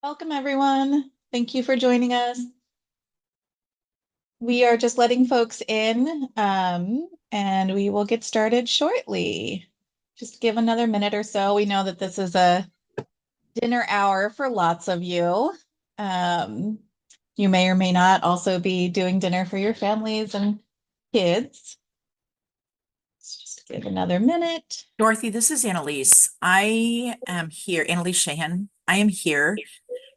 Welcome, everyone. Thank you for joining us. We are just letting folks in, and we will get started shortly. Just give another minute or so. We know that this is a dinner hour for lots of you. You may or may not also be doing dinner for your families and kids. Let's just give another minute. Dorothy, this is Annalise. I am here, Annalise Shahan. I am here,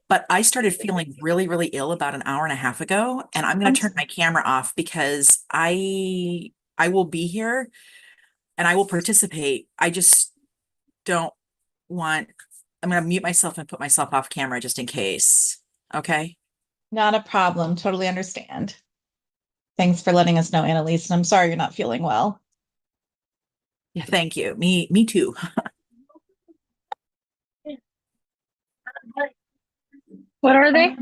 but I started feeling really, really ill about an hour and a half ago, and I'm going to turn my camera off because I will be here and I will participate. I just don't want, I'm going to mute myself and put myself off camera just in case. Okay? Not a problem. Totally understand. Thanks for letting us know, Annalise. And I'm sorry you're not feeling well. Yeah, thank you. Me too. What are they?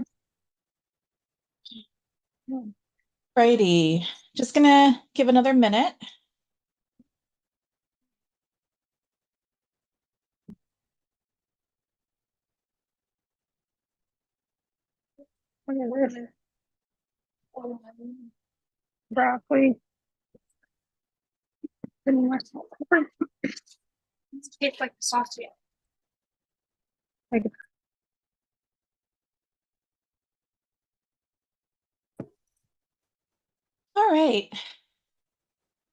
Righty. Just gonna give another minute. Broccoli. Tastes like the sausage. All right.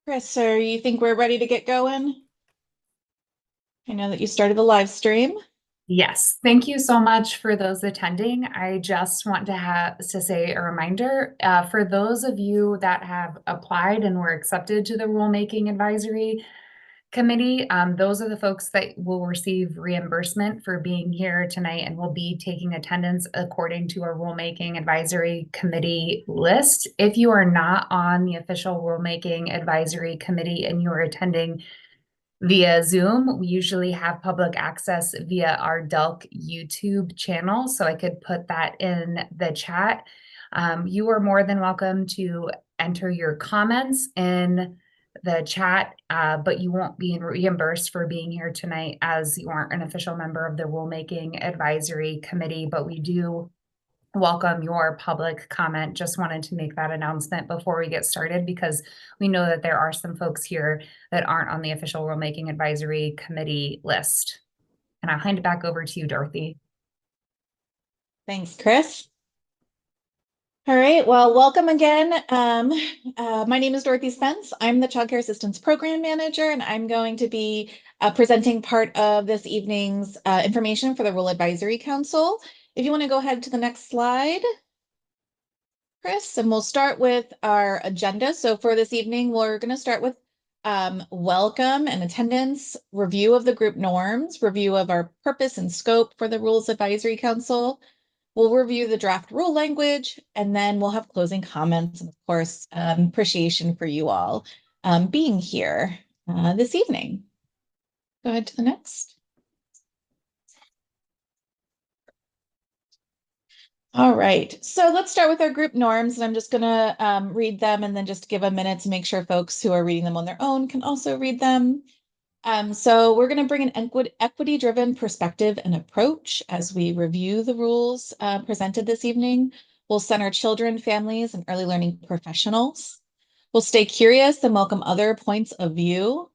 Chris, so you think we're ready to get going? I know that you started the live stream. Yes, thank you so much for those attending. I just want to say a reminder for those of you that have applied and were accepted to the Rulemaking Advisory Committee. Those are the folks that will receive reimbursement for being here tonight and will be taking attendance according to a Rulemaking Advisory Committee list. If you are not on the official Rulemaking Advisory Committee and you are attending via Zoom, we usually have public access via our DELC YouTube channel, so I could put that in the chat. You are more than welcome to enter your comments in the chat, but you won't be reimbursed for being here tonight as you aren't an official member of the Rulemaking Advisory Committee, but we do welcome your public comment. Just wanted to make that announcement before we get started because we know that there are some folks here that aren't on the official Rulemaking Advisory Committee list. And I'll hand it back over to you, Dorothy. Thanks, Chris. All right, well, welcome again. My name is Dorothy Spence. I'm the Child Care Assistance Program Manager, and I'm going to be presenting part of this evening's information for the Rule Advisory Council. If you want to go ahead to the next slide, Chris, and we'll start with our agenda. So for this evening, we're going to start with welcome and attendance, review of the group norms, review of our purpose and scope for the Rules Advisory Council. We'll review the draft rule language, and then we'll have closing comments and, of course, appreciation for you all being here this evening. Go ahead to the next. All right, so let's start with our group norms, and I'm just going to read them and then just give a minute to make sure folks who are reading them on their own can also read them. So we're going to bring an equity-driven perspective and approach as we review the rules presented this evening. We'll center children, families, and early learning professionals. We'll stay curious and welcome other points of view.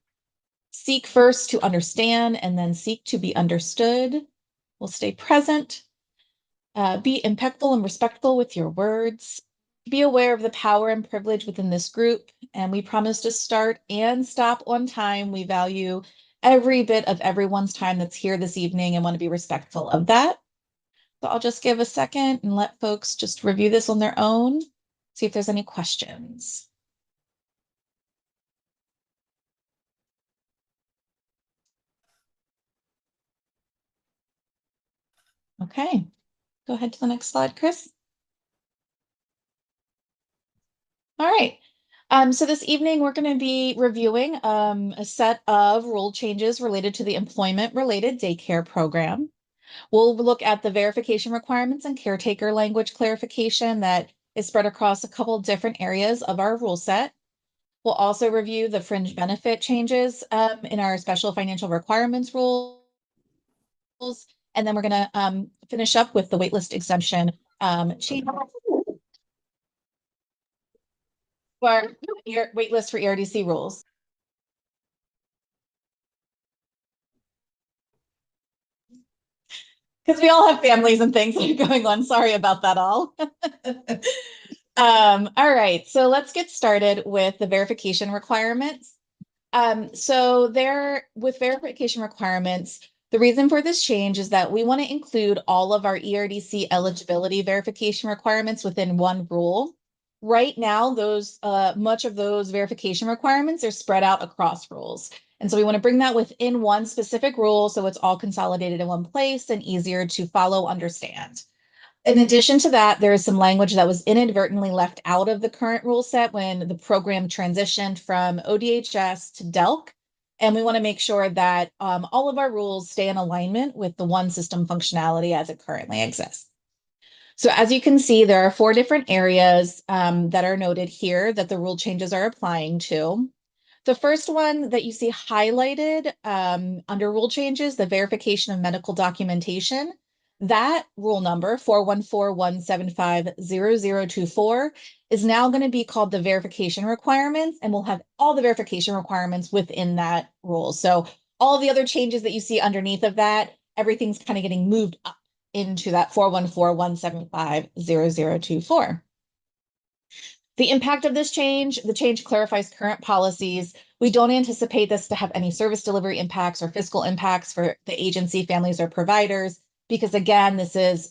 Seek first to understand and then seek to be understood. We'll stay present. Be impeccable and respectful with your words. Be aware of the power and privilege within this group, and we promise to start and stop on time. We value every bit of everyone's time that's here this evening and want to be respectful of that. So I'll just give a second and let folks just review this on their own, see if there's any questions. Okay, go ahead to the next slide, Chris. All right. So this evening, we're going to be reviewing a set of rule changes related to the employment-related daycare program. We'll look at the verification requirements and caretaker language clarification that is spread across a couple different areas of our rule set. We'll also review the fringe benefit changes in our special financial requirements rules And then we're going to finish up with the waitlist exemption change for waitlist for ERDC rules. Because we all have families and things going on. Sorry about that all. All right, so let's get started with the verification requirements. So there, with verification requirements, the reason for this change is that we want to include all of our ERDC eligibility verification requirements within one rule. Right now, much of those verification requirements are spread out across rules. And so we want to bring that within one specific rule so it's all consolidated in one place and easier to follow, understand. In addition to that, there is some language that was inadvertently left out of the current rule set when the program transitioned from ODHS to DELC. And we want to make sure that all of our rules stay in alignment with the one system functionality as it currently exists. So as you can see, there are 4 different areas that are noted here that the rule changes are applying to. The first one that you see highlighted under rule changes, the verification of medical documentation, that rule number 414-175-0024 is now going to be called the verification requirements, and we'll have all the verification requirements within that rule. So all the other changes that you see underneath of that, everything's kind of getting moved up into that 414-175-0024. The impact of this change, the change clarifies current policies. We don't anticipate this to have any service delivery impacts or fiscal impacts for the agency, families, or providers, because again, this is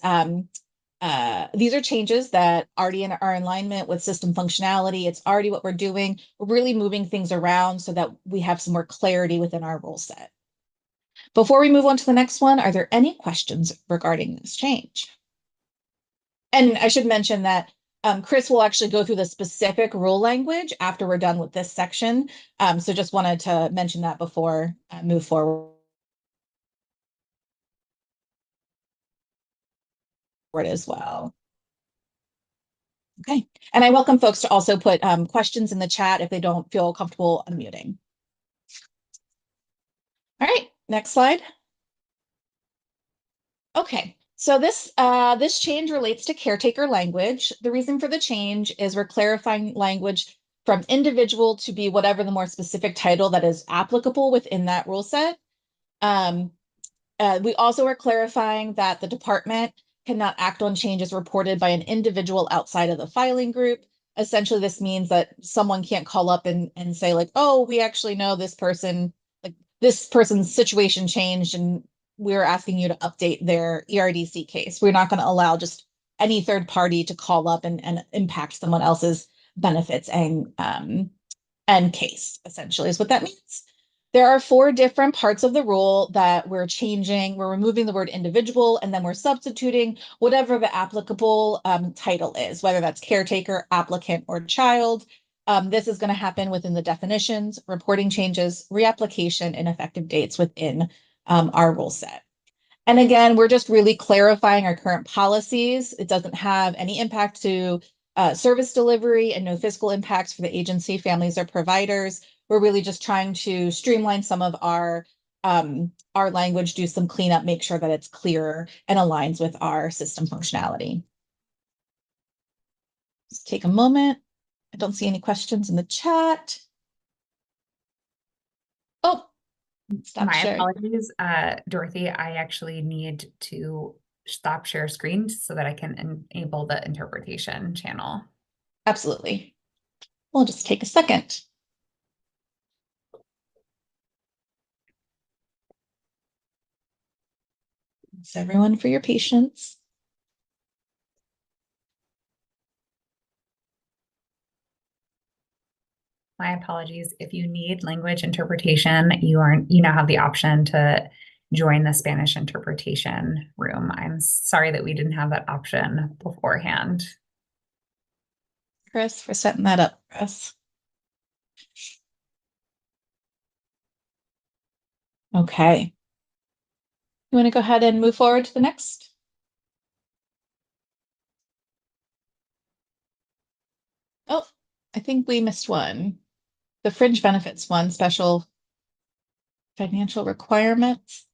these are changes that already are in alignment with system functionality. It's already what we're doing. We're really moving things around so that we have some more clarity within our rule set. Before we move on to the next one, are there any questions regarding this change? And I should mention that Chris will actually go through the specific rule language after we're done with this section. So just wanted to mention that before I move forward as well. Okay, and I welcome folks to also put questions in the chat if they don't feel comfortable unmuting. All right, next slide. Okay, so this change relates to caretaker language. The reason for the change is we're clarifying language from individual to be whatever the more specific title that is applicable within that rule set. We also are clarifying that the department cannot act on changes reported by an individual outside of the filing group. Essentially, this means that someone can't call up and say like, oh, we actually know this person, like this person's situation changed and we're asking you to update their ERDC case. We're not going to allow just any third party to call up and impact someone else's benefits and case, essentially is what that means. There are 4 different parts of the rule that we're changing. We're removing the word individual, and then we're substituting whatever the applicable title is, whether that's caretaker, applicant, or child. This is going to happen within the definitions, reporting changes, reapplication, and effective dates within our rule set. And again, we're just really clarifying our current policies. It doesn't have any impact to service delivery and no fiscal impacts for the agency, families, or providers. We're really just trying to streamline some of our language, do some cleanup, make sure that it's clearer and aligns with our system functionality. Just take a moment. I don't see any questions in the chat. Oh, stop My sharing. apologies, Dorothy. I actually need to stop share screen so that I can enable the interpretation channel. Absolutely. We'll just take a second. Thanks everyone for your patience. My apologies. If you need language interpretation, you now have the option to join the Spanish interpretation room. I'm sorry that we didn't have that option beforehand. Chris, for setting that up for us. Okay. You want to go ahead and move forward to the next? Oh, I think we missed one. The fringe benefits one, special financial requirements.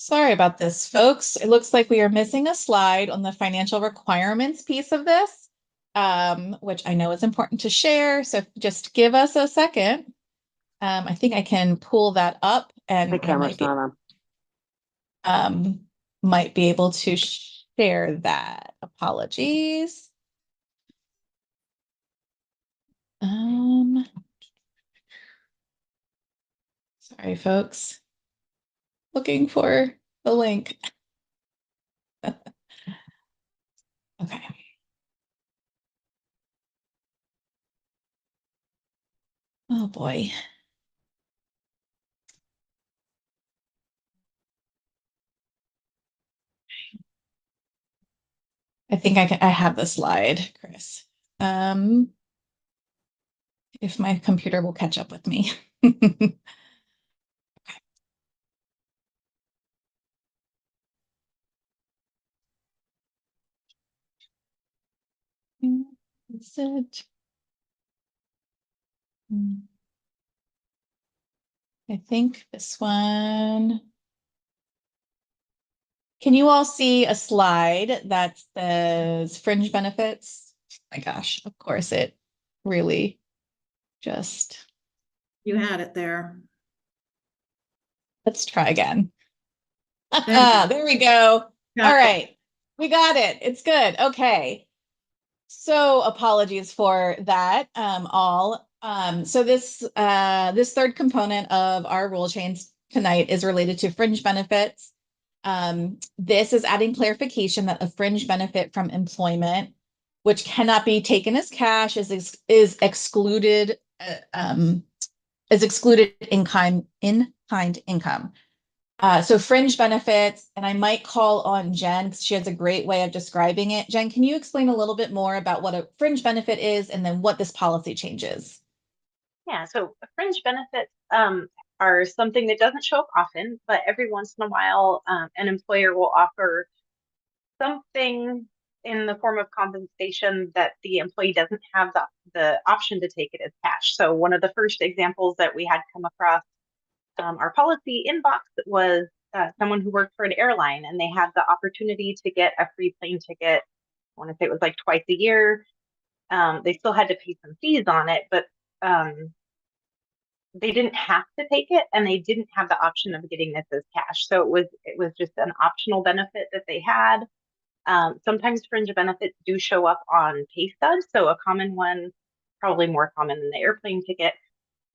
Sorry about this, folks. It looks like we are missing a slide on the financial requirements piece of this, which I know is important to share. So just give us a second. I think I can pull that up and My camera's not on. might be able to share that. Apologies. Sorry, folks. Looking for the link. Okay. Oh boy. I think I have the slide, Chris. If my computer will catch up with me. That's it. I think this one. Can you all see a slide that says fringe benefits? Oh my gosh, of course it really just. You had it there. Let's try again. There There we go. Got All it. right. We got it. It's good. Okay. So apologies for that, all. So this third component of our rule change tonight is related to fringe benefits. This is adding clarification that a fringe benefit from employment, which cannot be taken as cash, is excluded in kind income. So fringe benefits, and I might call on Jen because she has a great way of describing it. Jen, can you explain a little bit more about what a fringe benefit is and then what this policy changes? Yeah, so fringe benefits are something that doesn't show up often, but every once in a while, an employer will offer something in the form of compensation that the employee doesn't have the option to take it as cash. So one of the first examples that we had come across our policy inbox was someone who worked for an airline, and they had the opportunity to get a free plane ticket. I want to say it was like twice a year. They still had to pay some fees on it, but they didn't have to take it, and they didn't have the option of getting this as cash. So it was just an optional benefit that they had. Sometimes fringe benefits do show up on pay stubs. So a common one, probably more common than the airplane ticket,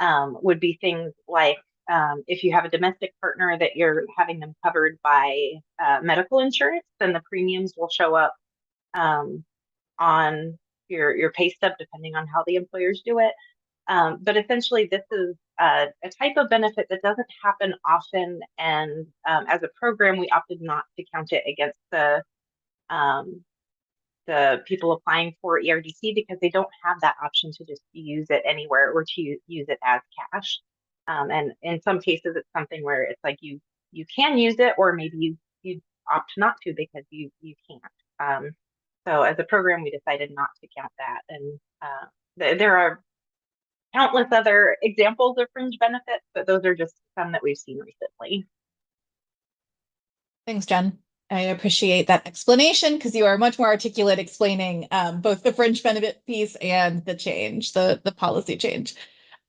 would be things like if you have a domestic partner that you're having them covered by medical insurance, then the premiums will show up on your pay stub, depending on how the employers do it. But essentially, this is a type of benefit that doesn't happen often. And as a program, we opted not to count it against the people applying for ERDC because they don't have that option to just use it anywhere or to use it as cash. And in some cases, it's something where it's like you can use it, or maybe you opt not to because you can't. So as a program, we decided not to count that. And there are countless other examples of fringe benefits, but those are just some that we've seen recently. Thanks, Jen. I appreciate that explanation because you are much more articulate explaining both the fringe benefit piece and the change, the policy change.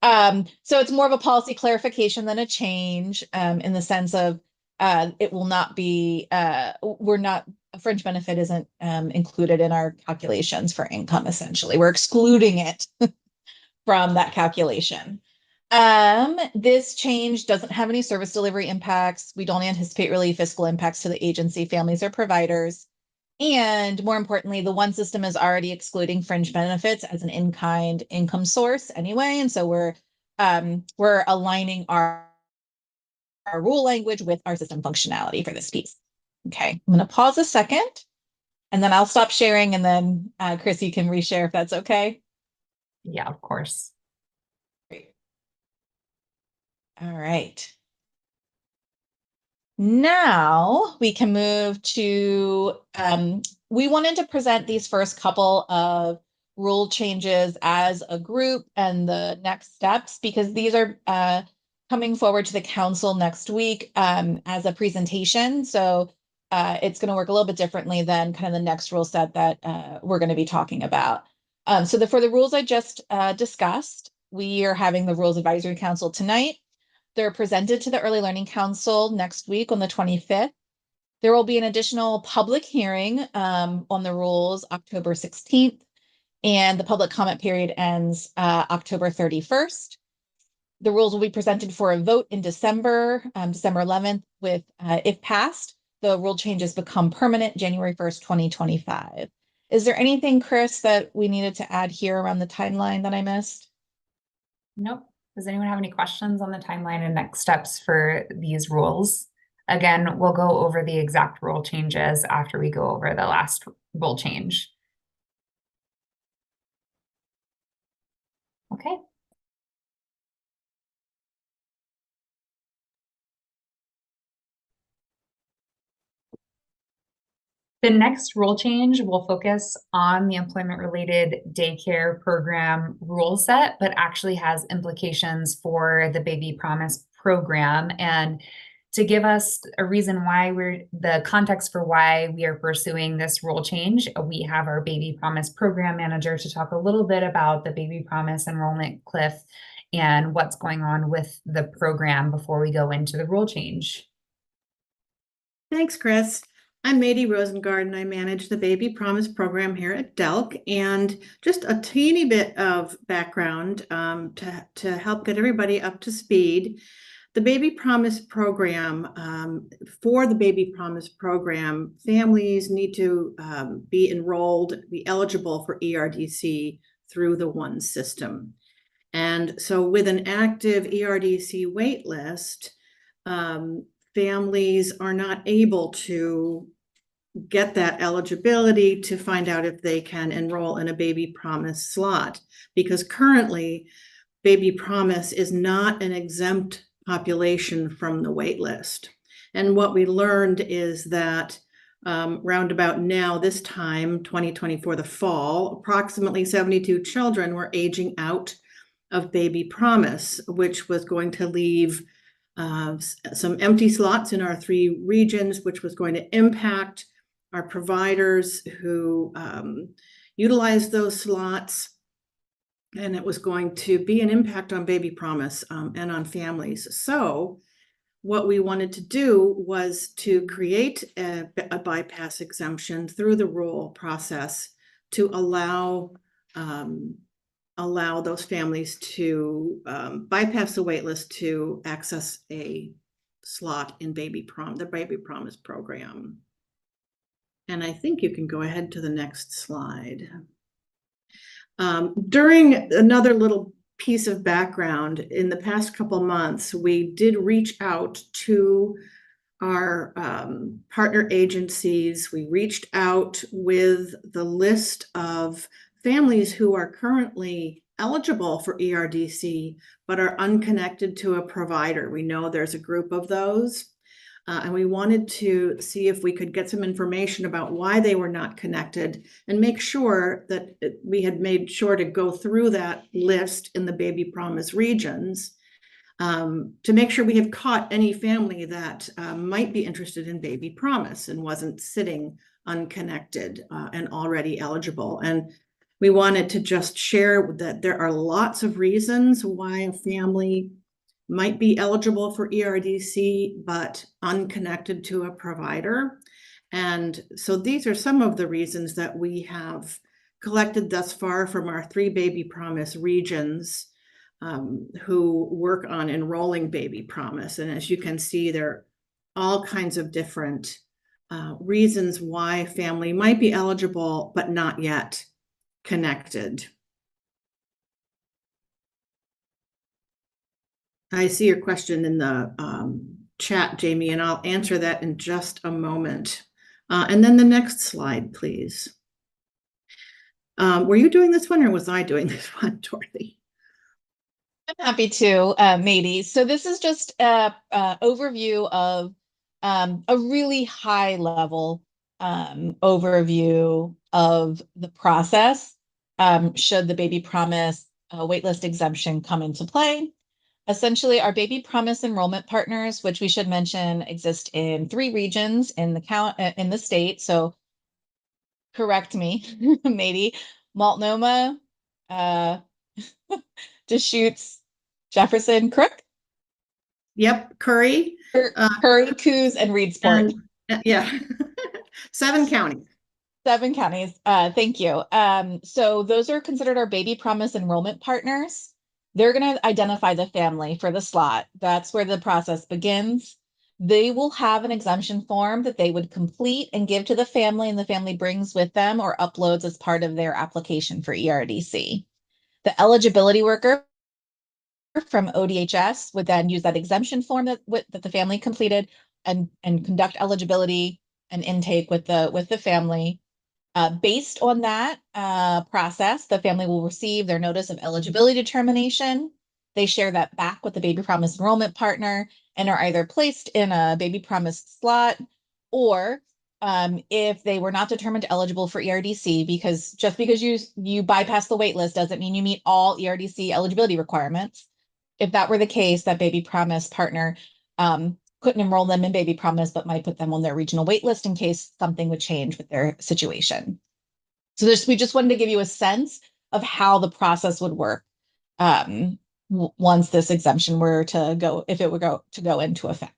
So it's more of a policy clarification than a change in the sense of it will not be, a fringe benefit isn't included in our calculations for income, essentially. We're excluding it from that calculation. This change doesn't have any service delivery impacts. We don't anticipate really fiscal impacts to the agency, families, or providers. And more importantly, the one system is already excluding fringe benefits as an in-kind income source anyway. And so we're aligning our rule language with our system functionality for this piece. Okay, I'm going to pause a second and then I'll stop sharing, and then Chris, you can reshare if that's okay. Yeah, of course. Great. All right. Now we can move to, we wanted to present these first couple of rule changes as a group and the next steps, because these are coming forward to the council next week as a presentation. So it's going to work a little bit differently than kind of the next rule set that we're going to be talking about. So for the rules I just discussed, we are having the Rules Advisory Council tonight. They're presented to the Early Learning Council next week on the 25th. There will be an additional public hearing on the rules October 16th, and the public comment period ends October 31st. The rules will be presented for a vote in December, December 11th, with, if passed, the rule changes become permanent January 1st, 2025. Is there anything, Chris, that we needed to add here around the timeline that I missed? Nope. Does anyone have any questions on the timeline and next steps for these rules? Again, we'll go over the exact rule changes after we go over the last rule change. Okay. The next rule change will focus on the employment-related daycare program rule set, but actually has implications for the Baby Promise program. And to give us a reason why the context for why we are pursuing this rule change, we have our Baby Promise program manager to talk a little bit about the Baby Promise enrollment cliff and what's going on with the program before we go into the rule change. Thanks, Chris. I'm Mady Rosengard, and I manage the Baby Promise program here at DELC. And just a teeny bit of background to help get everybody up to speed. The Baby Promise program, for the Baby Promise program, families need to be enrolled, be eligible for ERDC through the ONE system. And so with an active ERDC wait list, families are not able to get that eligibility to find out if they can enroll in a Baby Promise slot, because currently Baby Promise is not an exempt population from the wait list. And what we learned is that roundabout now, this time, 2024, the fall, approximately 72 children were aging out of Baby Promise, which was going to leave some empty slots in our 3 regions, which was going to impact our providers who utilize those slots. And it was going to be an impact on Baby Promise and on families. So what we wanted to do was to create a bypass exemption through the rule process to allow those families to bypass the wait list to access a slot in the Baby Promise program. And I think you can go ahead to the next slide. During another little piece of background, in the past couple months, we did reach out to our partner agencies. We reached out with the list of families who are currently eligible for ERDC, but are unconnected to a provider. We know there's a group of those. And we wanted to see if we could get some information about why they were not connected and make sure that we had made sure to go through that list in the Baby Promise regions to make sure we have caught any family that might be interested in Baby Promise and wasn't sitting unconnected and already eligible. And we wanted to just share that there are lots of reasons why a family might be eligible for ERDC, but unconnected to a provider. And so these are some of the reasons that we have collected thus far from our 3 Baby Promise regions who work on enrolling Baby Promise. And as you can see, there are all kinds of different reasons why a family might be eligible, but not yet connected. I see your question in the chat, Jamie, and I'll answer that in just a moment. And then the next slide, please. Were you doing this one or was I doing this one, Dorothy? I'm happy to, Mady. So this is just an overview of a really high level overview of the process should the Baby Promise waitlist exemption come into play. essentially our baby promise enrollment partners, which we should mention exist in 3 regions in the state. So correct me, maybe Multnomah, uh, Deschutes, Jefferson, Crook, Yep, Curry. Curry, Coos, and Reedsport. Yeah, 7 counties. 7 counties. Thank you. So those are considered our baby promise enrollment partners. They're going to identify the family for the slot. That's where the process begins. They will have an exemption form that they would complete and give to the family, and the family brings with them or uploads as part of their application for ERDC. The eligibility worker from ODHS would then use that exemption form that the family completed and conduct eligibility and intake with the family. Based on that process, the family will receive their notice of eligibility determination. They share that back with the baby promise enrollment partner and are either placed in a baby promise slot, or if they were not determined eligible for ERDC, because just because you bypass the wait list doesn't mean you meet all ERDC eligibility requirements. If that were the case, that baby promise partner couldn't enroll them in baby promise, but might put them on their regional wait list in case something would change with their situation. So we just wanted to give you a sense of how the process would work once this exemption were to go, if it would go into effect.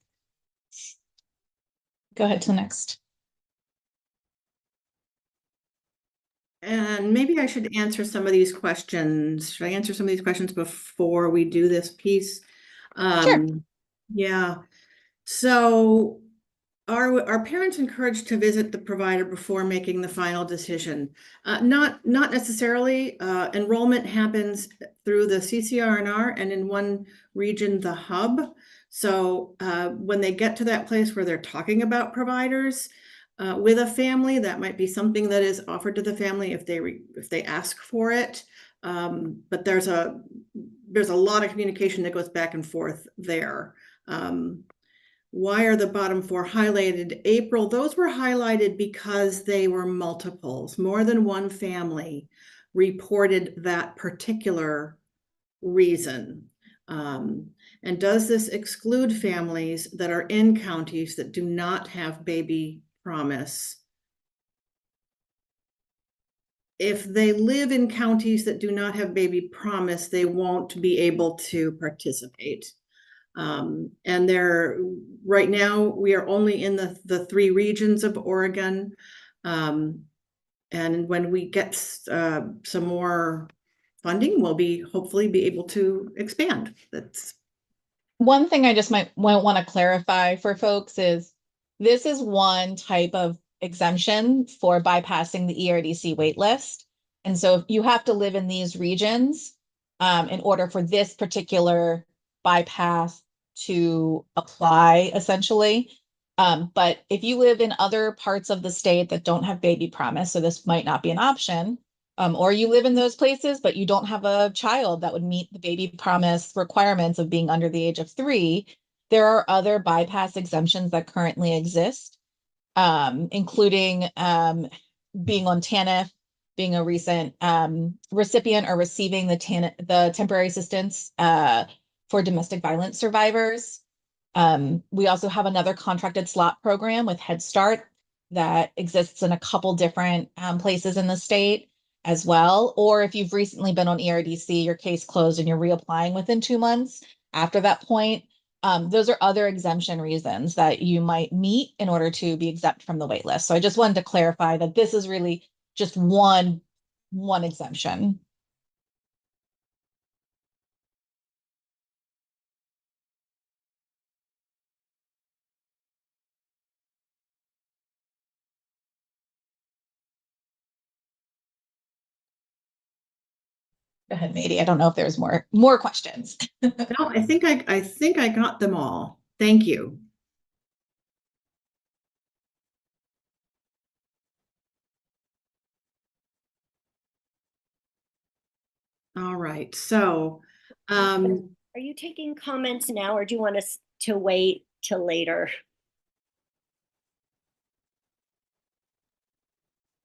Go ahead to the next. And maybe I should answer some of these questions. Should I answer some of these questions before we do this piece? Sure. Yeah. So are parents encouraged to visit the provider before making the final decision? Not necessarily. Enrollment happens through the CCR&R and in one region, the hub. So when they get to that place where they're talking about providers with a family, that might be something that is offered to the family if they ask for it. But there's a lot of communication that goes back and forth there. Why are the bottom 4 highlighted? April, those were highlighted because they were multiples. More than one family reported that particular reason. And does this exclude families that are in counties that do not have baby promise? If they live in counties that do not have baby promise, they won't be able to participate. And right now we are only in the 3 regions of Oregon. And when we get some more funding, we'll hopefully be able to expand. That's one thing I just might want to clarify for folks is this is one type of exemption for bypassing the ERDC waitlist. And so if you have to live in these regions in order for this particular bypass to apply, essentially. But if you live in other parts of the state that don't have baby promise, so this might not be an option, or you live in those places, but you don't have a child that would meet the baby promise requirements of being under the age of 3, there are other bypass exemptions that currently exist, including being on TANF, being a recent recipient or receiving the temporary assistance for domestic violence survivors. We also have another contracted slot program with Head Start that exists in a couple different places in the state as well. Or if you've recently been on ERDC, your case closed and you're reapplying within 2 months after that point, those are other exemption reasons that you might meet in order to be exempt from the wait list. So I just wanted to clarify that this is really just one exemption. Go ahead, Mady. I don't know if there's more questions. no, I think I got them all. Thank you. All right. So, Are you taking comments now, or do you want us to wait till later?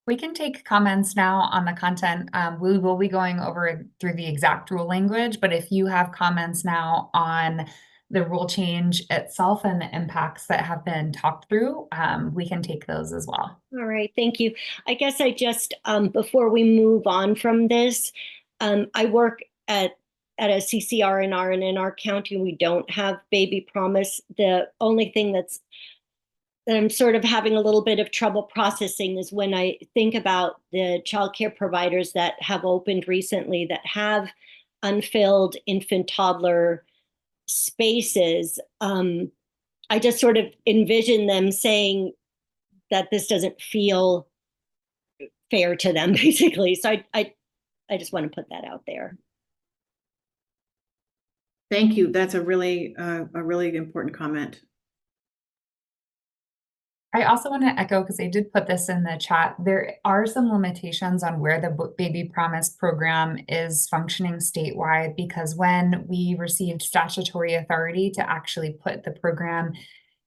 We can take comments now on the content. We will be going over through the exact rule language, but if you have comments now on the rule change itself and the impacts that have been talked through, we can take those as well. All right, thank you. I guess I just, before we move on from this, I work at a CCR&R, and in our county, we don't have baby promise. The only thing that I'm sort of having a little bit of trouble processing is when I think about the childcare providers that have opened recently that have unfilled infant toddler spaces. I just sort of envision them saying that this doesn't feel fair to them, basically. So I just want to put that out there. Thank you. That's a really important comment. I also want to echo, because I did put this in the chat, there are some limitations on where the Baby Promise program is functioning statewide, because when we received statutory authority to actually put the program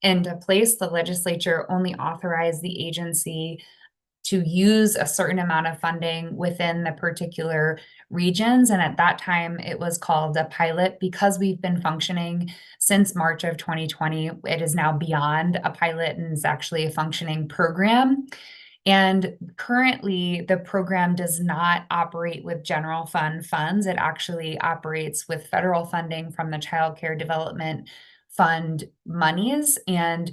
into place, the legislature only authorized the agency to use a certain amount of funding within the particular regions. And at that time, it was called a pilot. Because we've been functioning since March of 2020, it is now beyond a pilot and is actually a functioning program. And currently, the program does not operate with general fund funds. It actually operates with federal funding from the Child Care Development Fund monies. And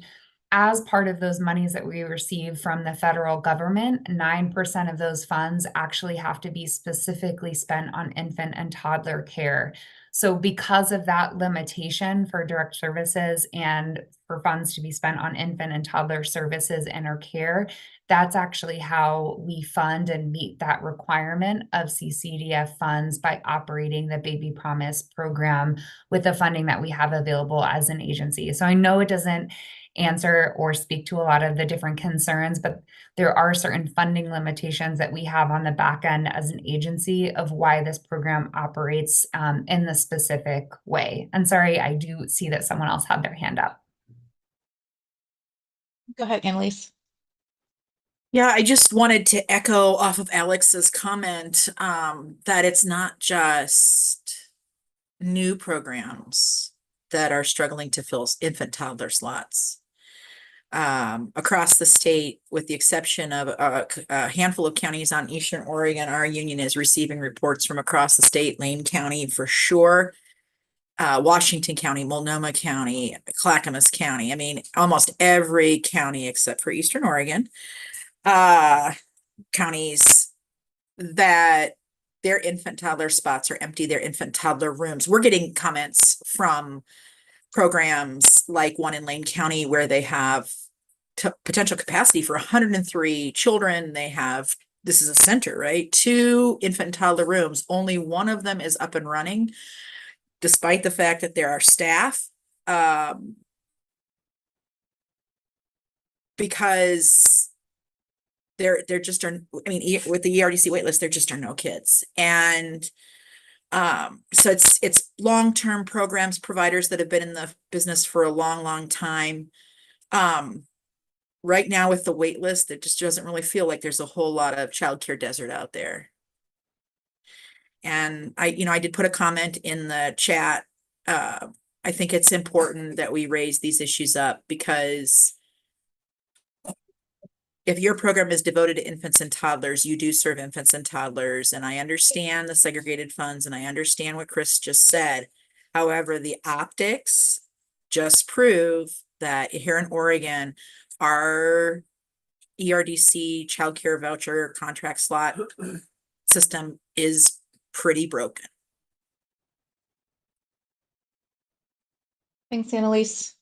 as part of those monies that we receive from the federal government, 9% of those funds actually have to be specifically spent on infant and toddler care. So because of that limitation for direct services and for funds to be spent on infant and toddler services and or care, that's actually how we fund and meet that requirement of CCDF funds, by operating the Baby Promise program with the funding that we have available as an agency. So I know it doesn't answer or speak to a lot of the different concerns, but there are certain funding limitations that we have on the back end as an agency of why this program operates in the specific way. And sorry, I do see that someone else had their hand up. Go ahead, Annalise. Yeah, I just wanted to echo off of Alex's comment that it's not just new programs that are struggling to fill infant toddler slots. Across the state, with the exception of a handful of counties on Eastern Oregon, our union is receiving reports from across the state, Lane County for sure, Washington County, Multnomah County, Clackamas County. I mean, almost every county except for Eastern Oregon, counties that their infant toddler spots are empty, their infant toddler rooms. We're getting comments from programs like one in Lane County where they have potential capacity for 103 children. They have, this is a center, right? 2 infant and toddler rooms. Only one of them is up and running, despite the fact that there are staff. Because there just are, I mean, with the ERDC waitlist, there just are no kids. And so it's long-term programs, providers that have been in the business for a long time. Right now with the wait list, it just doesn't really feel like there's a whole lot of childcare desert out there. And I did put a comment in the chat. I think it's important that we raise these issues up, because if your program is devoted to infants and toddlers, you do serve infants and toddlers. And I understand the segregated funds, and I understand what Chris just said. However, the optics just prove that here in Oregon, our ERDC childcare voucher contract slot system is pretty broken. Thanks, Annalise.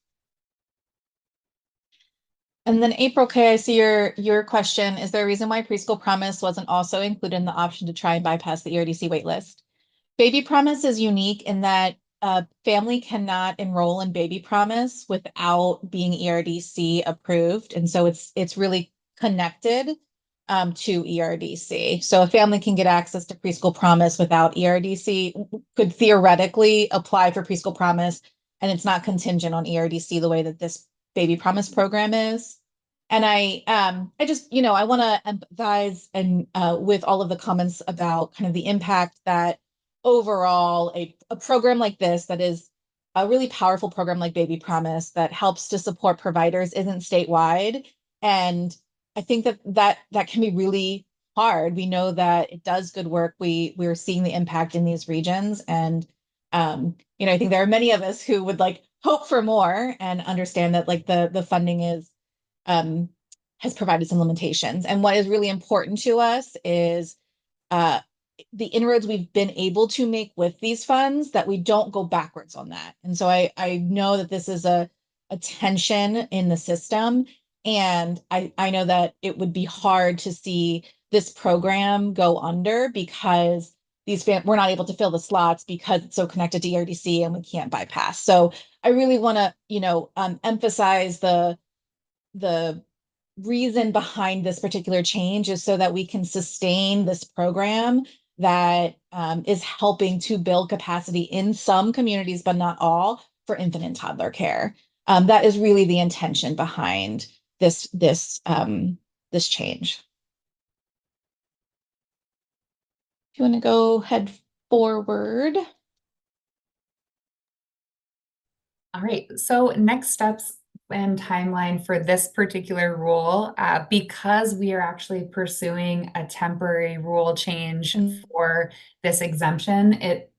And then April K, I see your question. Is there a reason why Preschool Promise wasn't also included in the option to try and bypass the ERDC waitlist? Baby Promise is unique in that a family cannot enroll in Baby Promise without being ERDC approved. And so it's really connected to ERDC. So a family can get access to Preschool Promise without ERDC, could theoretically apply for Preschool Promise, and it's not contingent on ERDC the way that this Baby Promise program is. And I just, I want to empathize and with all of the comments about kind of the impact that overall a program like this that is a really powerful program like Baby Promise that helps to support providers isn't statewide. And I think that can be really hard. We know that it does good work. We're seeing the impact in these regions. And I think there are many of us who would like hope for more and understand that like the funding is um, has provided some limitations. And what is really important to us is uh, the inroads we've been able to make with these funds, that we don't go backwards on that. And so I know that this is a tension in the system. And I know that it would be hard to see this program go under because we're not able to fill the slots because it's so connected to ERDC and we can't bypass. So I really want to, emphasize the reason behind this particular change is so that we can sustain this program that is helping to build capacity in some communities, but not all, for infant and toddler care. That is really the intention behind this change. If you want to go head forward. All right, so next steps and timeline for this particular rule, because we are actually pursuing a temporary rule change for this exemption,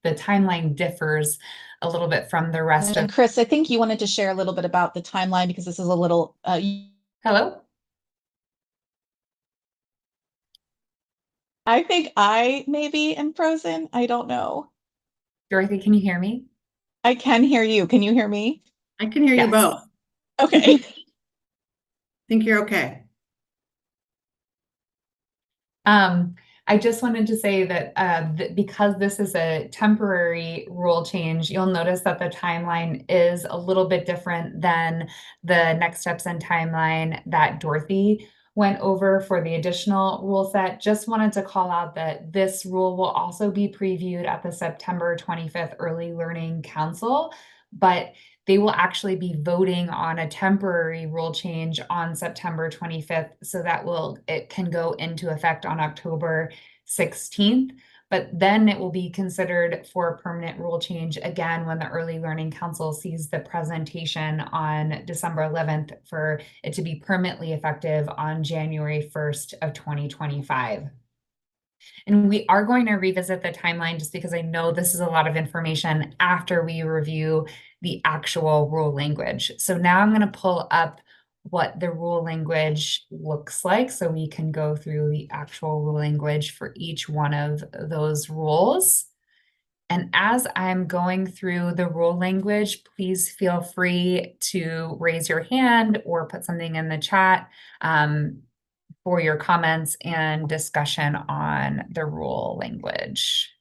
the timeline differs a little bit from the rest And of. Chris, I think you wanted to share a little bit about the timeline because this is a little. Hello? I think I maybe am frozen. I don't know. Dorothy, can you hear me? I can hear you. Can you hear me? I can hear you Yes. both. Okay. Think you're okay. I just wanted to say that because this is a temporary rule change, you'll notice that the timeline is a little bit different than the next steps and timeline that Dorothy went over for the additional rule set. Just wanted to call out that this rule will also be previewed at the September 25th Early Learning Council, but they will actually be voting on a temporary rule change on September 25th. So it can go into effect on October 16th, but then it will be considered for a permanent rule change again when the Early Learning Council sees the presentation on December 11th for it to be permanently effective on January 1st of 2025. And we are going to revisit the timeline just because I know this is a lot of information after we review the actual rule language. So now I'm going to pull up what the rule language looks like so we can go through the actual rule language for each one of those rules. And as I'm going through the rule language, please feel free to raise your hand or put something in the chat for your comments and discussion on the rule language.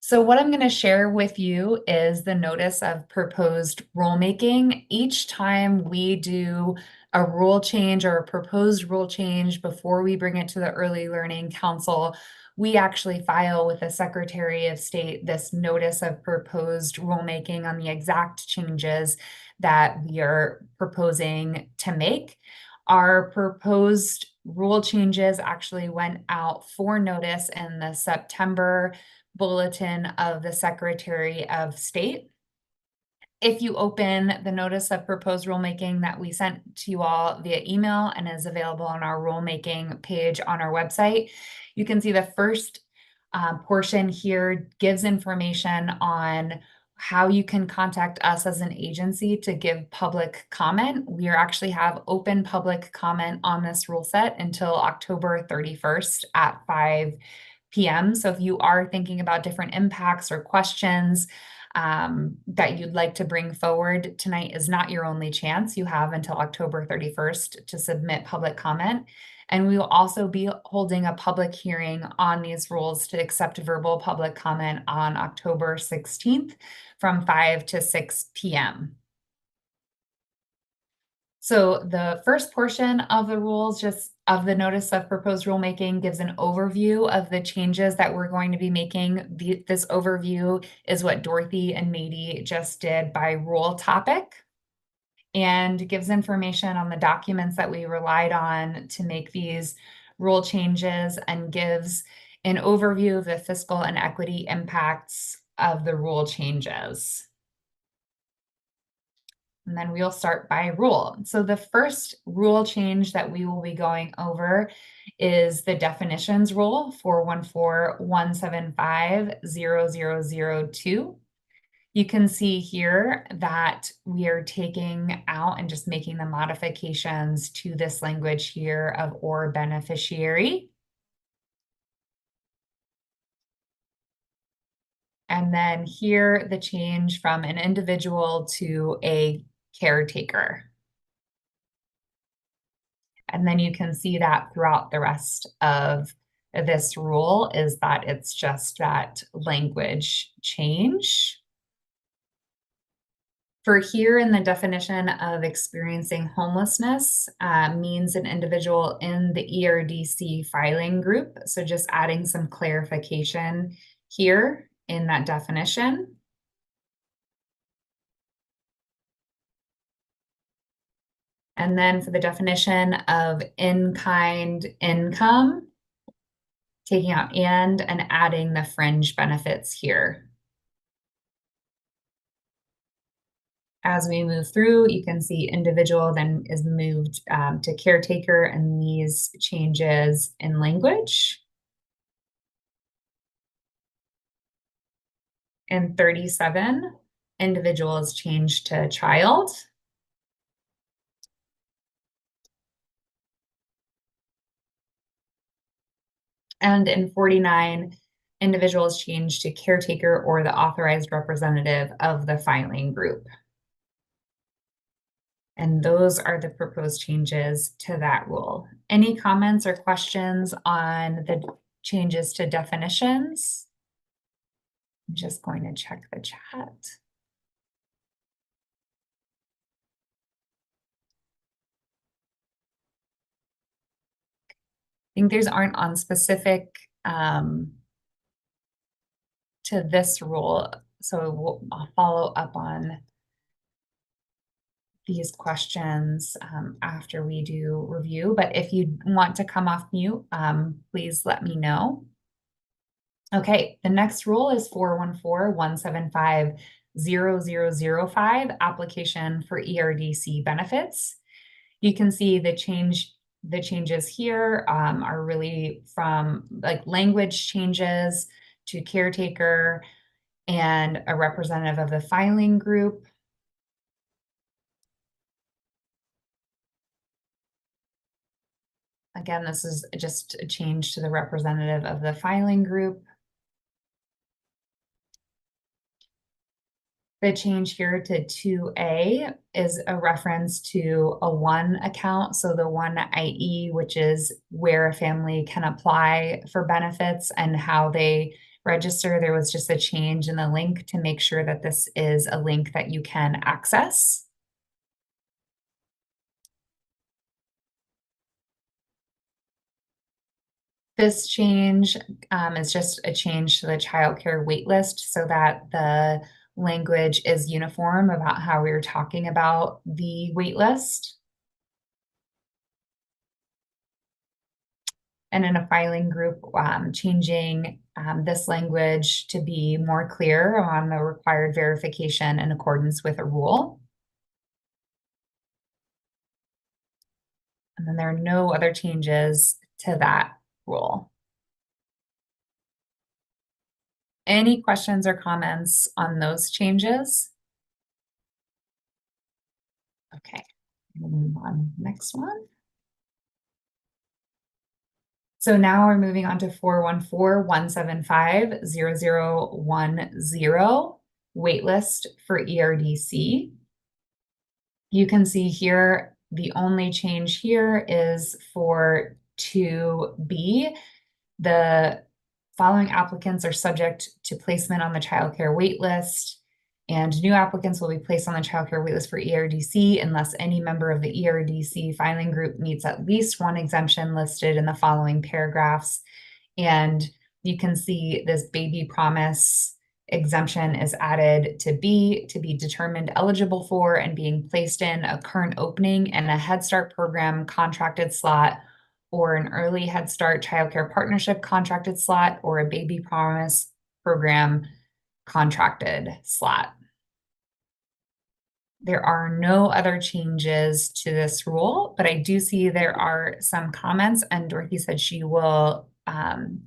So what I'm going to share with you is the notice of proposed rulemaking. Each time we do a rule change or a proposed rule change before we bring it to the Early Learning Council, we actually file with the Secretary of State this notice of proposed rulemaking on the exact changes that we are proposing to make. Our proposed rule changes actually went out for notice in the September bulletin of the Secretary of State. If you open the notice of proposed rulemaking that we sent to you all via email and is available on our rulemaking page on our website, you can see the first portion here gives information on how you can contact us as an agency to give public comment. We actually have open public comment on this rule set until October 31st at 5 p.m. So if you are thinking about different impacts or questions that you'd like to bring forward, tonight is not your only chance. You have until October 31st to submit public comment. And we will also be holding a public hearing on these rules to accept verbal public comment on October 16th from 5 to 6 p.m. So the first portion of the rules, just of the notice of proposed rulemaking, gives an overview of the changes that we're going to be making. This overview is what Dorothy and Mady just did by rule topic. and gives information on the documents that we relied on to make these rule changes, and gives an overview of the fiscal and equity impacts of the rule changes. And then we'll start by rule. So the first rule change that we will be going over is the definitions rule 414-175-0002. You can see here that we are taking out and just making the modifications to this language here of or beneficiary. And then here, the change from an individual to a caretaker. And then you can see that throughout the rest of this rule is that it's just that language change. For here in the definition of experiencing homelessness means an individual in the ERDC filing group. So just adding some clarification here in that definition. And then for the definition of in-kind income, taking out and adding the fringe benefits here. As we move through, you can see individual then is moved to caretaker, and these changes in language. In 37, individual is changed to child. And in 49, individual is changed to caretaker or the authorized representative of the filing group. And those are the proposed changes to that rule. Any comments or questions on the changes to definitions? I'm just going to check the chat. I think these aren't on specific to this rule, so I'll follow up on these questions after we do review. But if you want to come off mute, please let me know. Okay, the next rule is 414-175-0005, application for ERDC benefits. You can see the changes here are really from like language changes to caretaker and a representative of the filing group. Again, this is just a change to the representative of the filing group. The change here to 2A is a reference to a one account. So the one IE, which is where a family can apply for benefits and how they register. There was just a change in the link to make sure that this is a link that you can access. This change is just a change to the childcare waitlist so that the language is uniform about how we were talking about the waitlist. And in a filing group, changing this language to be more clear on the required verification in accordance with a rule. And then there are no other changes to that rule. Any questions or comments on those changes? Okay, we'll move on. Next one. So now we're moving on to 414-175-0010, waitlist for ERDC. You can see here, the only change here is for 2B. The following applicants are subject to placement on the childcare waitlist, and new applicants will be placed on the childcare waitlist for ERDC unless any member of the ERDC filing group meets at least one exemption listed in the following paragraphs. And you can see this baby promise exemption is added to B, to be determined eligible for and being placed in a current opening in a Head Start program contracted slot, or an early Head Start childcare partnership contracted slot, or a Baby Promise program contracted slot. There are no other changes to this rule, but I do see there are some comments, and Dorothy said she will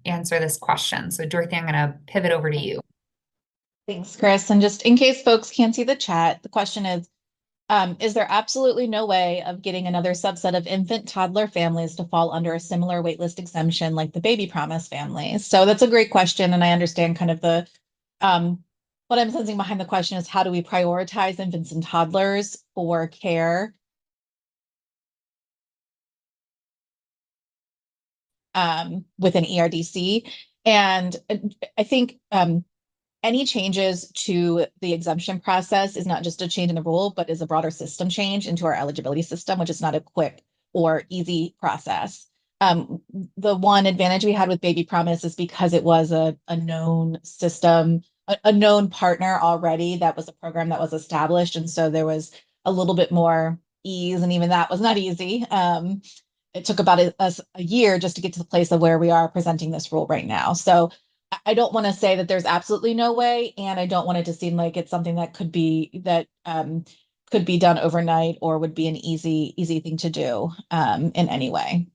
answer this question. So Dorothy, I'm going to pivot over to you. Thanks, Chris. And just in case folks can't see the chat, the question is there absolutely no way of getting another subset of infant toddler families to fall under a similar waitlist exemption like the Baby Promise families? So that's a great question. And I understand kind of the what I'm sensing behind the question is, how do we prioritize infants and toddlers for care within ERDC? And I think any changes to the exemption process is not just a change in the rule, but is a broader system change into our eligibility system, which is not a quick or easy process. The one advantage we had with Baby Promise is because it was a known system, a known partner already. That was a program that was established. And so there was a little bit more ease, and even that was not easy. It took about a year just to get to the place of where we are presenting this rule right now. So I don't want to say that there's absolutely no way, and I don't want it to seem like it's something that could be done overnight or would be an easy thing to do in any way.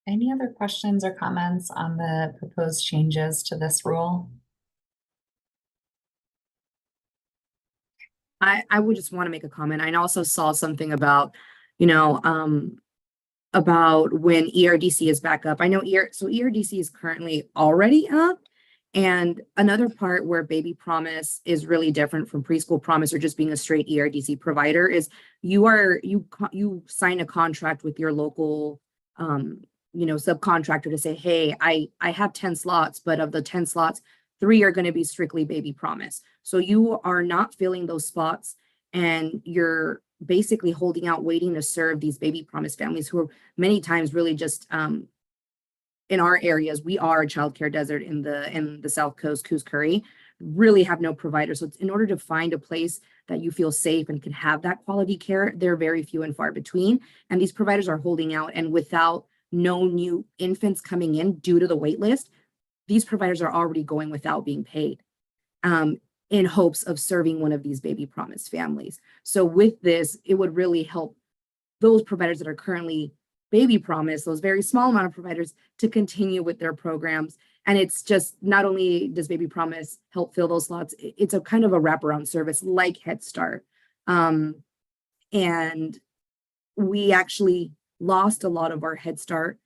Any other questions or comments on the proposed changes to this rule? I would just want to make a comment. I also saw something about, about when ERDC is back up. I know ERDC is currently already up. And another part where Baby Promise is really different from Preschool Promise or just being a straight ERDC provider is you sign a contract with your local subcontractor to say, hey, I have 10 slots, but of the 10 slots, 3 are going to be strictly Baby Promise. So you are not filling those spots, and you're basically holding out, waiting to serve these Baby Promise families who are many times really just in our areas. We are a childcare desert in the South Coast, Coos Curry, really have no provider. So in order to find a place that you feel safe and can have that quality care, they're very few and far between. And these providers are holding out, and without no new infants coming in due to the wait list, these providers are already going without being paid in hopes of serving one of these Baby Promise families. So with this, it would really help those providers that are currently Baby Promise, those very small amount of providers, to continue with their programs. And it's just, not only does Baby Promise help fill those slots, it's a kind of a wraparound service like Head Start. And we actually lost a lot of our Head Start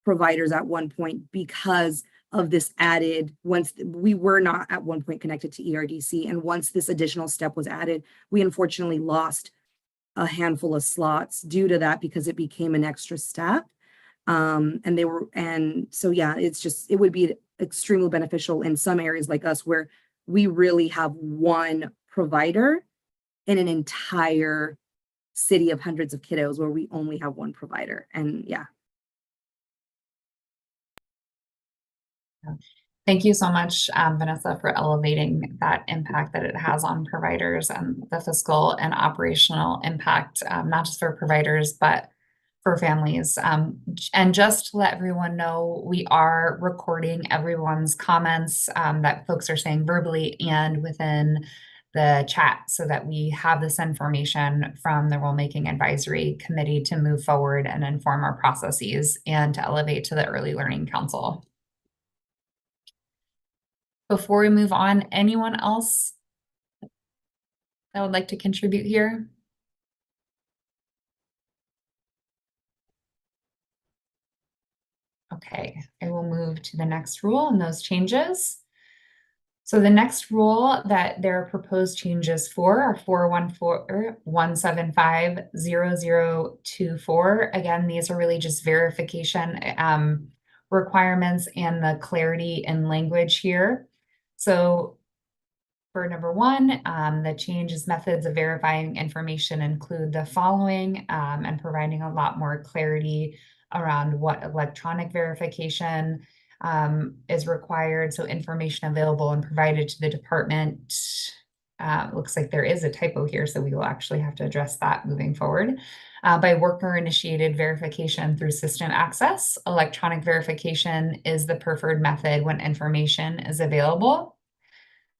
providers at one point because of this added, once we were not at one point connected to ERDC. And once this additional step was added, we unfortunately lost a handful of slots due to that because it became an extra step. So yeah, it would be extremely beneficial in some areas like us where we really have one provider in an entire city of hundreds of kiddos where we only have one provider. And yeah. Thank you so much, Vanessa, for elevating that impact that it has on providers and the fiscal and operational impact, not just for providers, but for families. And just to let everyone know, we are recording everyone's comments that folks are saying verbally and within the chat, so that we have this information from the Rulemaking Advisory Committee to move forward and inform our processes and to elevate to the Early Learning Council. Before we move on, anyone else that would like to contribute here? Okay, I will move to the next rule and those changes. So the next rule that there are proposed changes for are 414-175-0024. Again, these are really just verification requirements and the clarity in language here. So For number one, the changes methods of verifying information include the following, and providing a lot more clarity around what electronic verification is required. So information available and provided to the department. Looks like there is a typo here, so we will actually have to address that moving forward. By worker-initiated verification through system access, electronic verification is the preferred method when information is available.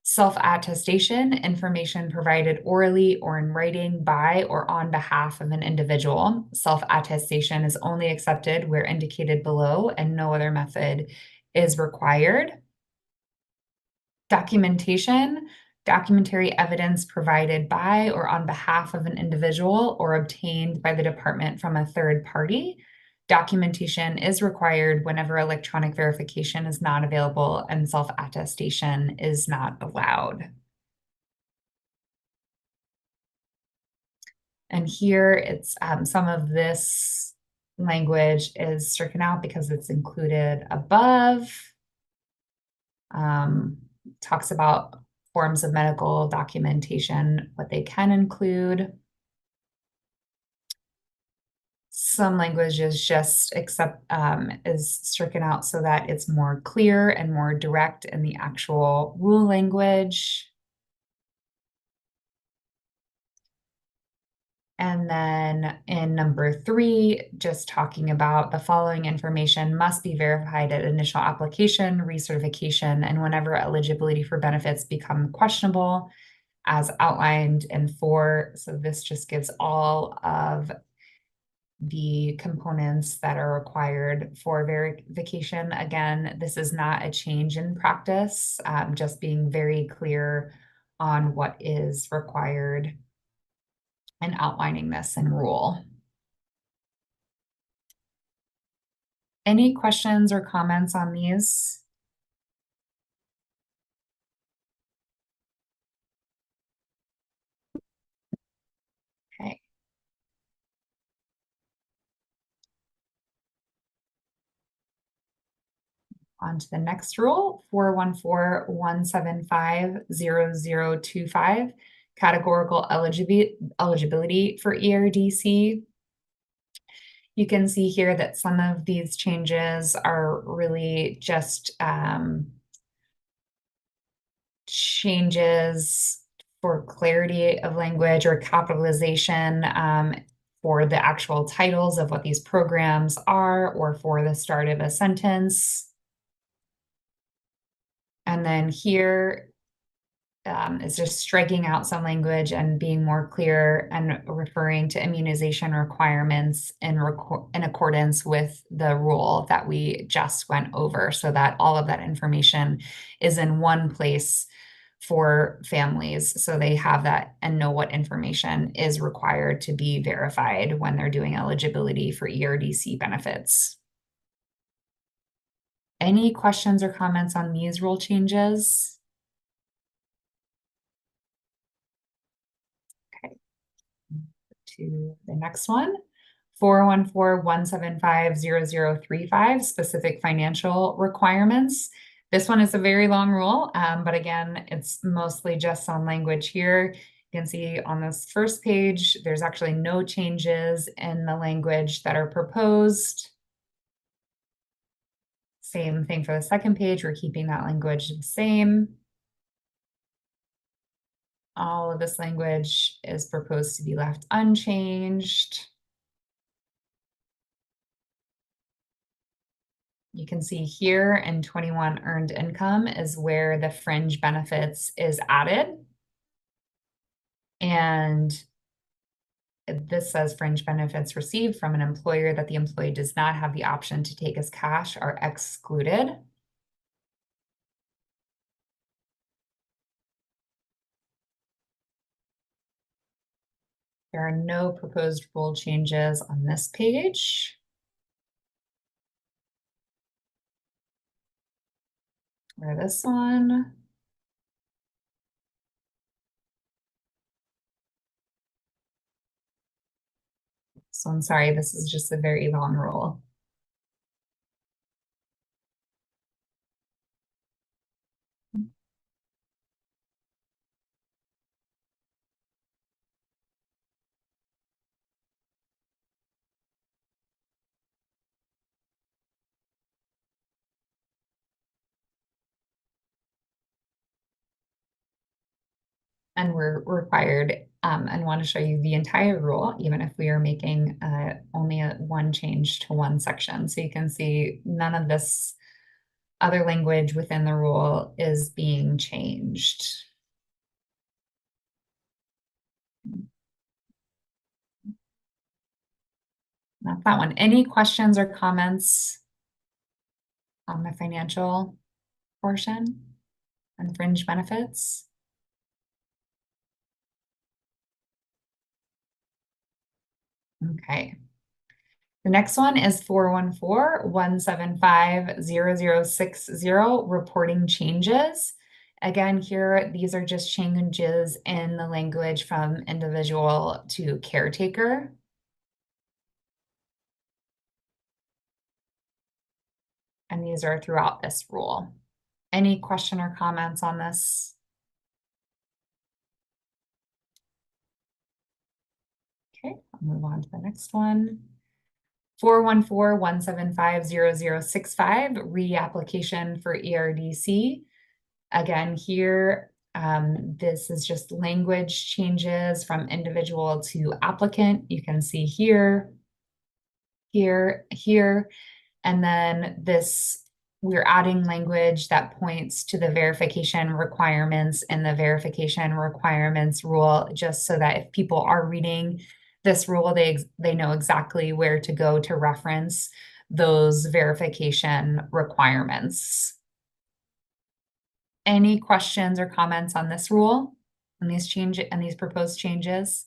Self-attestation, information provided orally or in writing by or on behalf of an individual. Self-attestation is only accepted where indicated below and no other method is required. Documentation, documentary evidence provided by or on behalf of an individual or obtained by the department from a third party. Documentation is required whenever electronic verification is not available and self-attestation is not allowed. And here it's some of this language is stricken out because it's included above. Talks about forms of medical documentation, what they can include. Some language is just is stricken out so that it's more clear and more direct in the actual rule language. And then in number 3, just talking about the following information must be verified at initial application, recertification, and whenever eligibility for benefits become questionable, as outlined in 4. So this just gives all of the components that are required for verification. Again, this is not a change in practice, just being very clear on what is required and outlining this in rule. Any questions or comments on these? Okay. On to the next rule, 414-175-0025, categorical eligibility for ERDC. You can see here that some of these changes are really just changes for clarity of language or capitalization for the actual titles of what these programs are or for the start of a sentence. And then here is just striking out some language and being more clear and referring to immunization requirements in accordance with the rule that we just went over, so that all of that information is in one place for families, so they have that and know what information is required to be verified when they're doing eligibility for ERDC benefits. Any questions or comments on these rule changes? Okay, to the next one. 414-175-0035, specific financial requirements. This one is a very long rule, but again, it's mostly just on language here. You can see on this first page, there's actually no changes in the language that are proposed. Same thing for the second page, we're keeping that language the same. All of this language is proposed to be left unchanged. You can see here in 21 earned income is where the fringe benefits is added. And this says fringe benefits received from an employer that the employee does not have the option to take as cash are excluded. There are no proposed rule changes on this page. Or this one. So I'm sorry, this is just a very long rule. And we're required and want to show you the entire rule, even if we are making only one change to one section. So you can see none of this other language within the rule is being changed. Not that one. Any questions or comments on the financial portion and fringe benefits? Okay. The next one is 414-175-0060, reporting changes. Again, here, these are just changes in the language from individual to caretaker. And these are throughout this rule. Any question or comments on this? Okay, I'll move on to the next one. 414-175-0065, reapplication for ERDC. Again, here, this is just language changes from individual to applicant. You can see here, here, here, and then this, we're adding language that points to the verification requirements in the verification requirements rule, just so that if people are reading this rule, they know exactly where to go to reference those verification requirements. Any questions or comments on this rule and these proposed changes?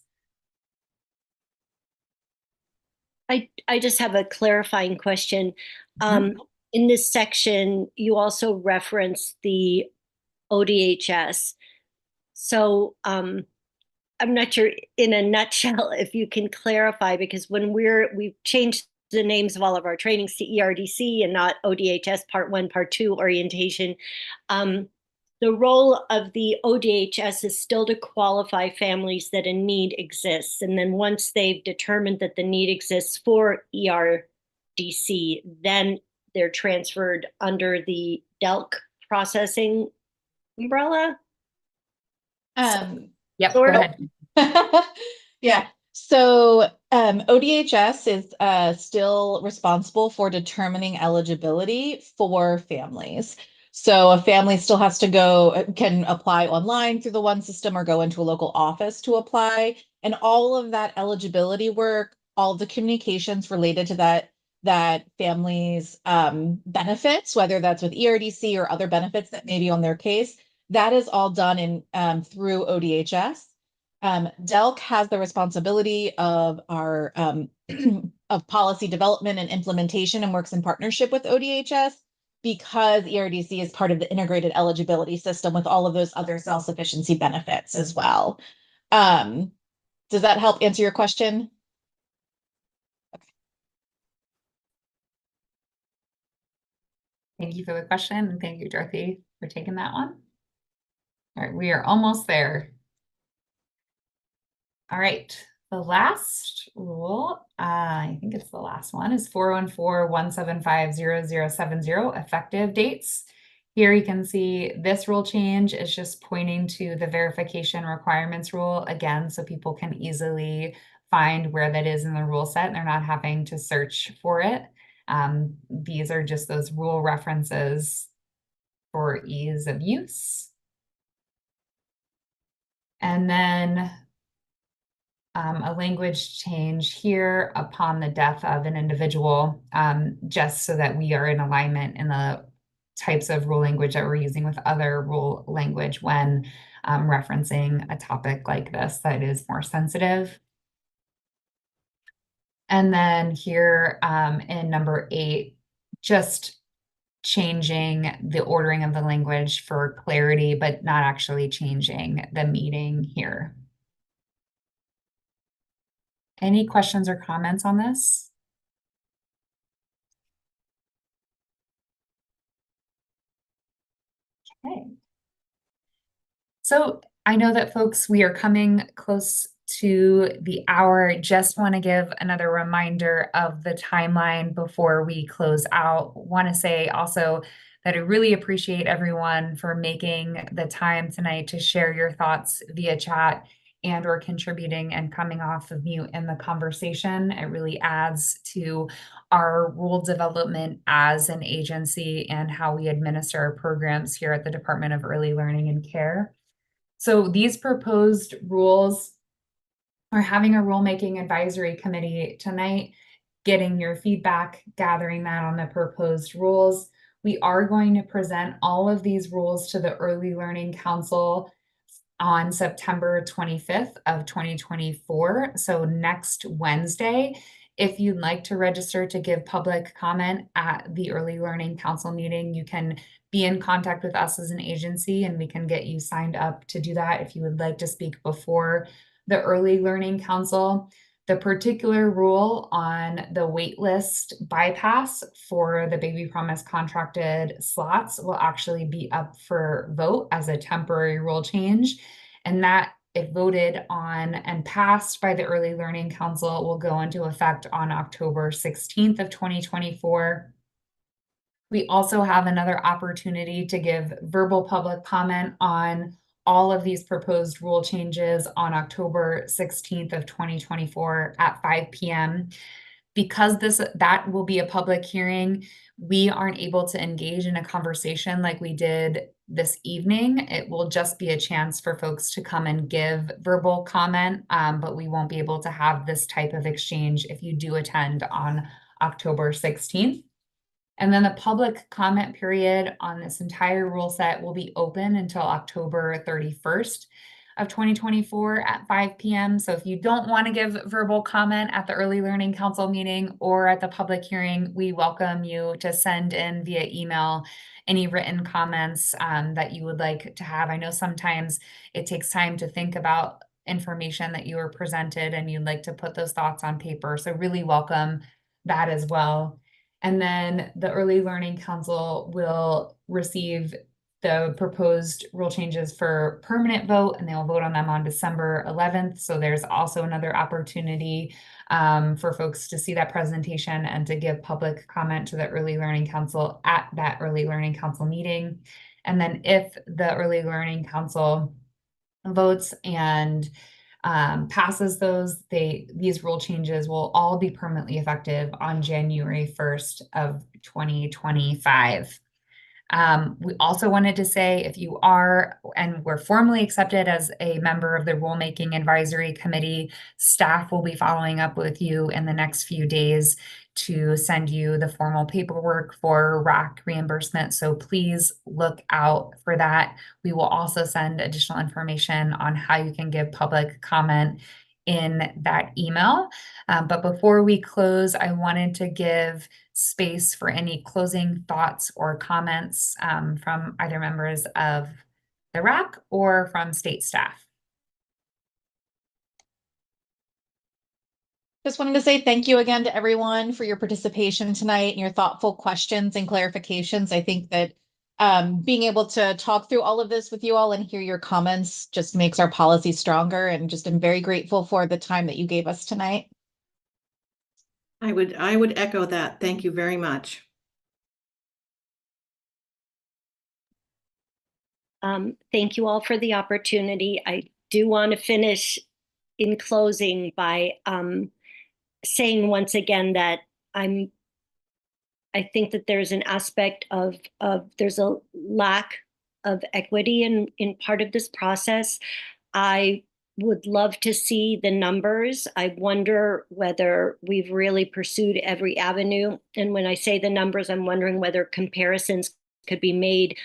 I just have a clarifying question. In this section, you also reference the ODHS. So I'm not sure, in a nutshell, if you can clarify, because when we've changed the names of all of our trainings to ERDC and not ODHS Part 1, Part 2 orientation, the role of the ODHS is still to qualify families that a need exists. And then once they've determined that the need exists for ERDC, then they're transferred under the DELC processing umbrella. Yep, go Sort of. ahead. Yeah. So ODHS is still responsible for determining eligibility for families. So a family still has to can apply online through the one system or go into a local office to apply. And all of that eligibility work, all the communications related to that family's benefits, whether that's with ERDC or other benefits that may be on their case, that is all done through ODHS. DELC has the responsibility of our of policy development and implementation and works in partnership with ODHS, because ERDC is part of the integrated eligibility system with all of those other self-sufficiency benefits as well. Does that help answer your question? Okay. Thank you for the question, and thank you, Dorothy, for taking that one. All right, we are almost there. All right, the last rule, I think it's the last one, is 414-175-0070, effective dates. Here you can see this rule change is just pointing to the verification requirements rule again, so people can easily find where that is in the rule set and they're not having to search for it. These are just those rule references for ease of use. And then a language change here upon the death of an individual, just so that we are in alignment in the types of rule language that we're using with other rule language when referencing a topic like this that is more sensitive. And then here in number 8, just changing the ordering of the language for clarity, but not actually changing the meaning here. Any questions or comments on this? Okay. So I know that folks, we are coming close to the hour. Just want to give another reminder of the timeline before we close out. Want to say also that I really appreciate everyone for making the time tonight to share your thoughts via chat and or contributing and coming off of mute in the conversation. It really adds to our rule development as an agency and how we administer our programs here at the Department of Early Learning and Care. So these proposed rules are having a rulemaking advisory committee tonight, getting your feedback, gathering that on the proposed rules. We are going to present all of these rules to the Early Learning Council on September 25th of 2024. So next Wednesday, if you'd like to register to give public comment at the Early Learning Council meeting, you can be in contact with us as an agency and we can get you signed up to do that if you would like to speak before the Early Learning Council. The particular rule on the waitlist bypass for the Baby Promise contracted slots will actually be up for vote as a temporary rule change. And that, if voted on and passed by the Early Learning Council, will go into effect on October 16th of 2024. We also have another opportunity to give verbal public comment on all of these proposed rule changes on October 16th of 2024 at 5 p.m. Because that will be a public hearing, we aren't able to engage in a conversation like we did this evening. It will just be a chance for folks to come and give verbal comment, but we won't be able to have this type of exchange if you do attend on October 16th. And then the public comment period on this entire rule set will be open until October 31st of 2024 at 5 p.m. So if you don't want to give verbal comment at the Early Learning Council meeting or at the public hearing, we welcome you to send in via email any written comments that you would like to have. I know sometimes it takes time to think about information that you were presented and you'd like to put those thoughts on paper. So really welcome that as well. And then the Early Learning Council will receive the proposed rule changes for permanent vote, and they will vote on them on December 11th. So there's also another opportunity for folks to see that presentation and to give public comment to the Early Learning Council at that Early Learning Council meeting. And then if the Early Learning Council votes and passes these rule changes will all be permanently effective on January 1st of 2025. We also wanted to say if you are and were formally accepted as a member of the Rulemaking Advisory Committee, staff will be following up with you in the next few days to send you the formal paperwork for RAC reimbursement. So please look out for that. We will also send additional information on how you can give public comment in that email. But before we close, I wanted to give space for any closing thoughts or comments from either members of the RAC or from state staff. Just wanted to say thank you again to everyone for your participation tonight and your thoughtful questions and clarifications. I think that being able to talk through all of this with you all and hear your comments just makes our policy stronger, and just am very grateful for the time that you gave us tonight. I would echo that. Thank you very much. Thank you all for the opportunity. I do want to finish in closing by saying once again that I think that there's an aspect of there's a lack of equity in part of this process. I would love to see the numbers. I wonder whether we've really pursued every avenue. And when I say the numbers, I'm wondering whether comparisons could be made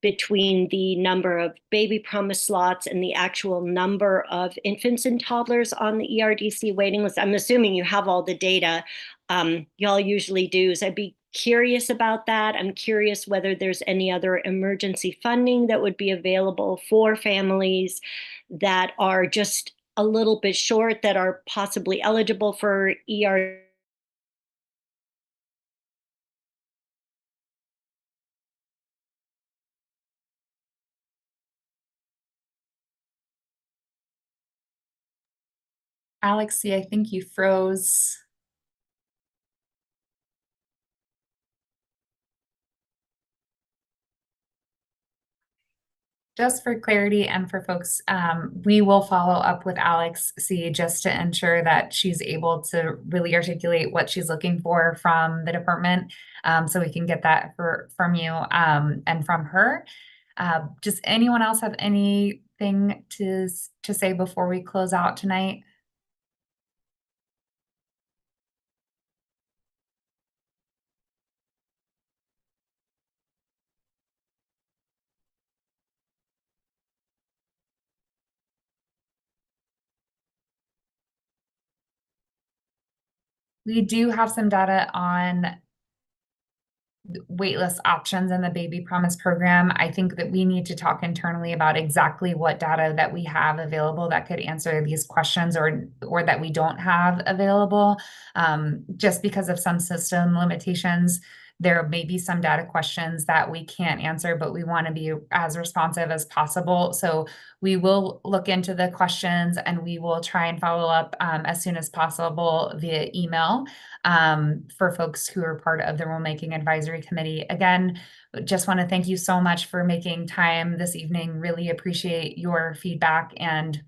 between the number of baby promise slots and the actual number of infants and toddlers on the ERDC waiting list. I'm assuming you have all the data. Y'all usually do. So I'd be curious about that. I'm curious whether there's any other emergency funding that would be available for families that are just a little bit short, that are possibly eligible for ERDC. Alexi, I think you froze. Just for clarity and for folks, we will follow up with Alex C just to ensure that she's able to really articulate what she's looking for from the department. So we can get that from you and from her. Does anyone else have anything to say before we close out tonight? We do have some data on waitlist options in the Baby Promise program. I think that we need to talk internally about exactly what data that we have available that could answer these questions or that we don't have available. Just because of some system limitations, there may be some data questions that we can't answer, but we want to be as responsive as possible. So we will look into the questions and we will try and follow up as soon as possible via email for folks who are part of the Rulemaking Advisory Committee. Again, just want to thank you so much for making time this evening. Really appreciate your feedback and